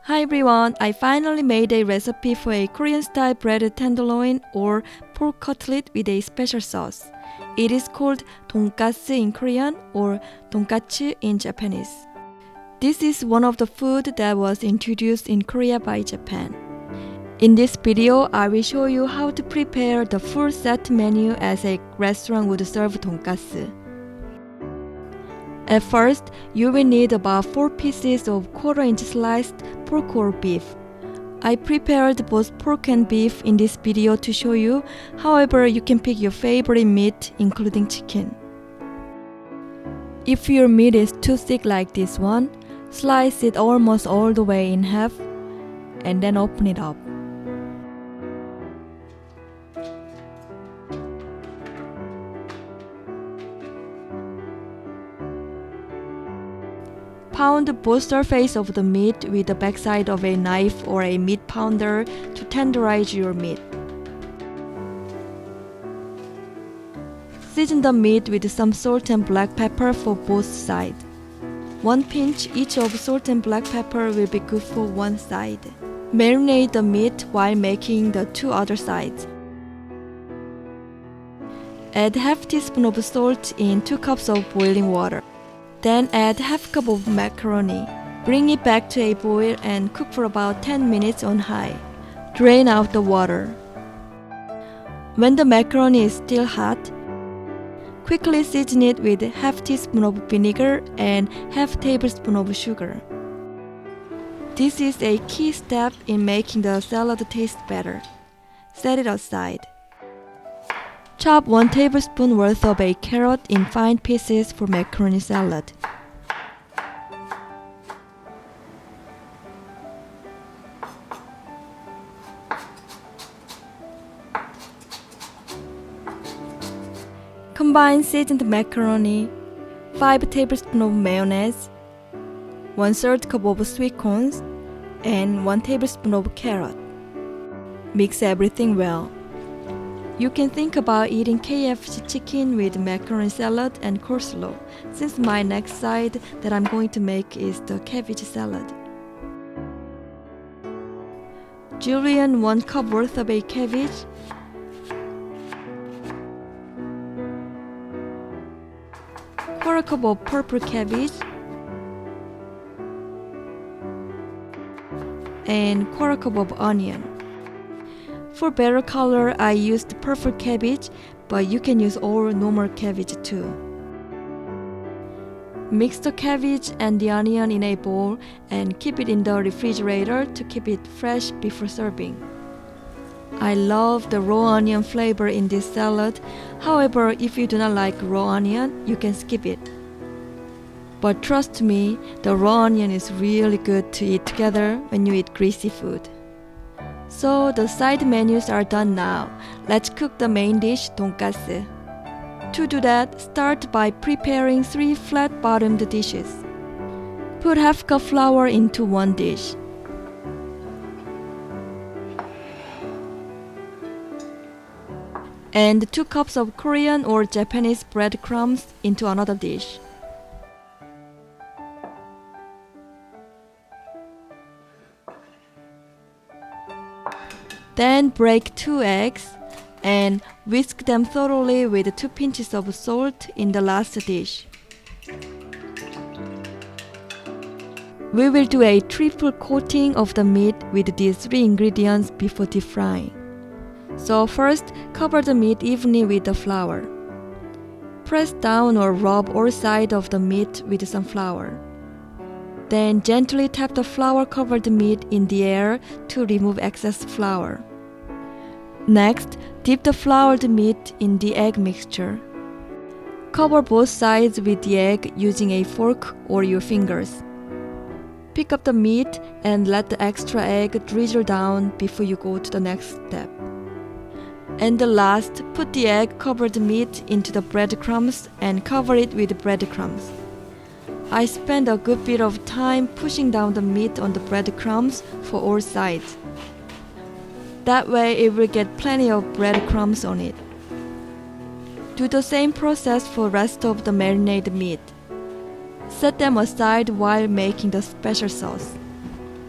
Hi everyone, I finally made a recipe for a Korean-style breaded tenderloin or pork cutlet with a special sauce. It is called DonGaSeu in Korean or DonGaSeu in Japanese. This is one of the food that was introduced in Korea by Japan. In this video, I will show you how to prepare the full set menu as a restaurant would serve DonGaSeu. At first, you will need about 4 pieces of 1/4-inch sliced pork or beef. I prepared both pork and beef in this video to show you, however you can pick your favorite meat including chicken. If your meat is too thick like this one, slice it almost all the way in half and then open it up. Pound both surface of the meat with the backside of a knife or a meat pounder to tenderize your meat. Season the meat with some salt and black pepper for both sides. 1 pinch each of salt and black pepper will be good for one side. Marinate the meat while making the 2 other sides. Add half teaspoon of salt in 2 cups of boiling water. Then add half cup of macaroni. Bring it back to a boil and cook for about 10 minutes on high. Drain out the water. When the macaroni is still hot, quickly season it with half teaspoon of vinegar and half tablespoon of sugar. This is a key step in making the salad taste better. Set it aside. Chop 1 tablespoon worth of a carrot in fine pieces for macaroni salad. Combine seasoned macaroni, 5 tablespoons of mayonnaise, 1/3 cup of sweet corns, and 1 tablespoon of carrot. Mix everything well. You can think about eating KFC chicken with macaroni salad and coleslaw, since my next side that I'm going to make is the cabbage salad. Julienne 1 cup worth of a cabbage, quarter cup of purple cabbage, and quarter cup of onion. For better color, I used purple cabbage, but you can use all normal cabbage too. Mix the cabbage and the onion in a bowl and keep it in the refrigerator to keep it fresh before serving. I love the raw onion flavor in this salad. However, if you do not like raw onion, you can skip it. But trust me, the raw onion is really good to eat together when you eat greasy food. So the side menus are done now. Let's cook the main dish, DonGaSeu. To do that, start by preparing 3 flat-bottomed dishes. Put half cup flour into 1 dish. And 2 cups of Korean or Japanese breadcrumbs into another dish. Then break 2 eggs and whisk them thoroughly with 2 pinches of salt in the last dish. We will do a triple coating of the meat with these 3 ingredients before deep frying. So first, cover the meat evenly with the flour. Press down or rub all sides of the meat with some flour. Then gently tap the flour-covered meat in the air to remove excess flour. Next, dip the floured meat in the egg mixture. Cover both sides with the egg using a fork or your fingers. Pick up the meat and let the extra egg drizzle down before you go to the next step. And the last, put the egg-covered meat into the breadcrumbs and cover it with breadcrumbs. I spent a good bit of time pushing down the meat on the breadcrumbs for all sides. That way it will get plenty of breadcrumbs on it. Do the same process for rest of the marinated meat. Set them aside while making the special sauce.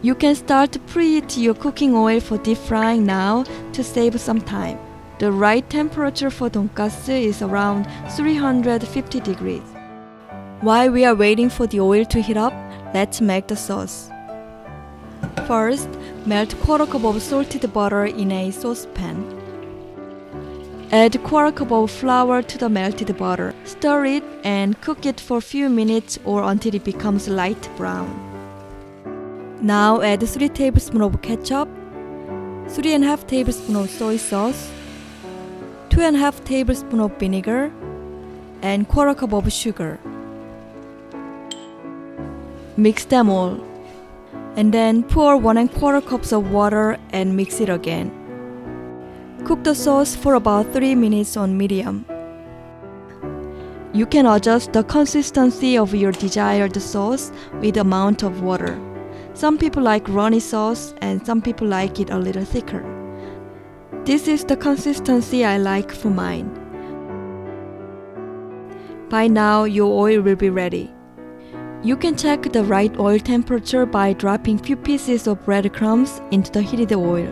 You can start to preheat your cooking oil for deep frying now to save some time. The right temperature for dongasu is around 350 degrees. While we are waiting for the oil to heat up, let's make the sauce. First, melt quarter cup of salted butter in a saucepan. Add quarter cup of flour to the melted butter. Stir it and cook it for a few minutes or until it becomes light brown. Now add 3 tablespoons of ketchup, 3.5 tablespoons of soy sauce, 2.5 tablespoons of vinegar, and quarter cup of sugar. Mix them all, and then pour 1¼ cups of water and mix it again. Cook the sauce for about 3 minutes on medium. You can adjust the consistency of your desired sauce with the amount of water. Some people like runny sauce and some people like it a little thicker. This is the consistency I like for mine. By now, your oil will be ready. You can check the right oil temperature by dropping few pieces of breadcrumbs into the heated oil.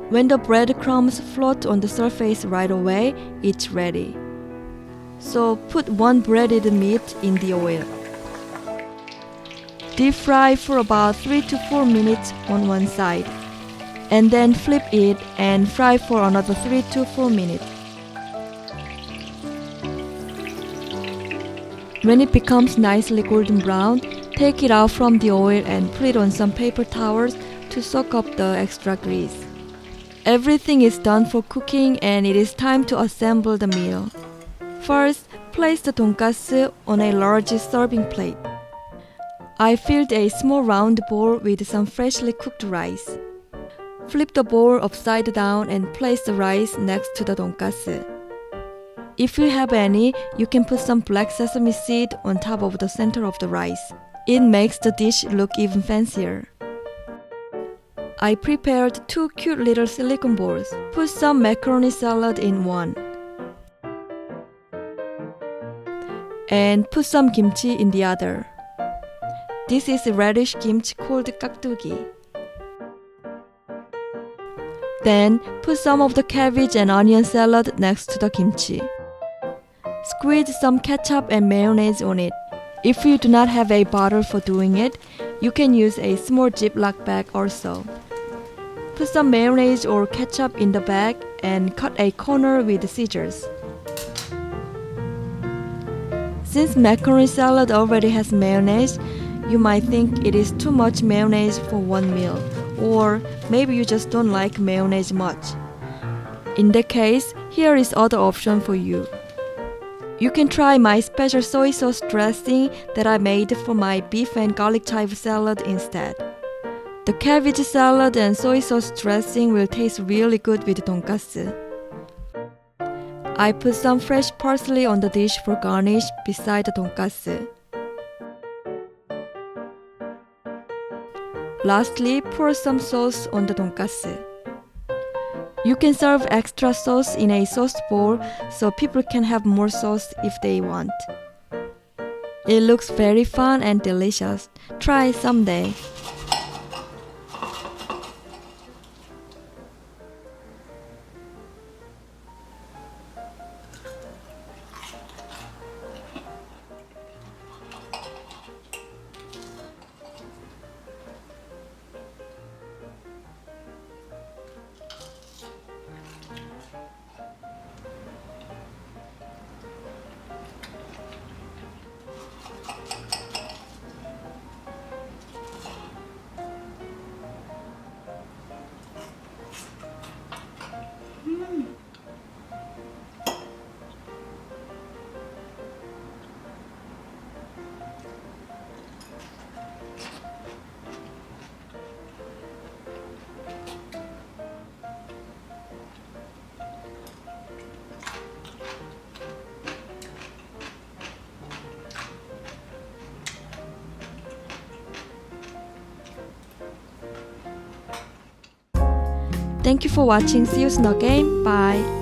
When the breadcrumbs float on the surface right away, it's ready. So put 1 breaded meat in the oil. Deep fry for about 3 to 4 minutes on one side, and then flip it and fry for another 3 to 4 minutes. When it becomes nicely golden brown, take it out from the oil and put it on some paper towels to soak up the extra grease. Everything is done for cooking and it is time to assemble the meal. First, place the dongasu on a large serving plate. I filled a small round bowl with some freshly cooked rice. Flip the bowl upside down and place the rice next to the dongasu. If you have any, you can put some black sesame seed on top of the center of the rice. It makes the dish look even fancier. I prepared 2 cute little silicone bowls. Put some macaroni salad in one. And put some kimchi in the other. This is radish kimchi called 깍두기. Then put some of the cabbage and onion salad next to the kimchi. Squeeze some ketchup and mayonnaise on it. If you do not have a bottle for doing it, you can use a small Ziploc bag or so. Put some mayonnaise or ketchup in the bag and cut a corner with scissors. Since macaroni salad already has mayonnaise, you might think it is too much mayonnaise for one meal, or maybe you just don't like mayonnaise much. In that case, here is other option for you. You can try my special soy sauce dressing that I made for my beef and garlic chive salad instead. The cabbage salad and soy sauce dressing will taste really good with dongasu. I put some fresh parsley on the dish for garnish beside the dongasu. Lastly, pour some sauce on the dongasu. You can serve extra sauce in a sauce bowl so people can have more sauce if they want. It looks very fun and delicious. Try someday. Thank you for watching. See you soon again. Bye.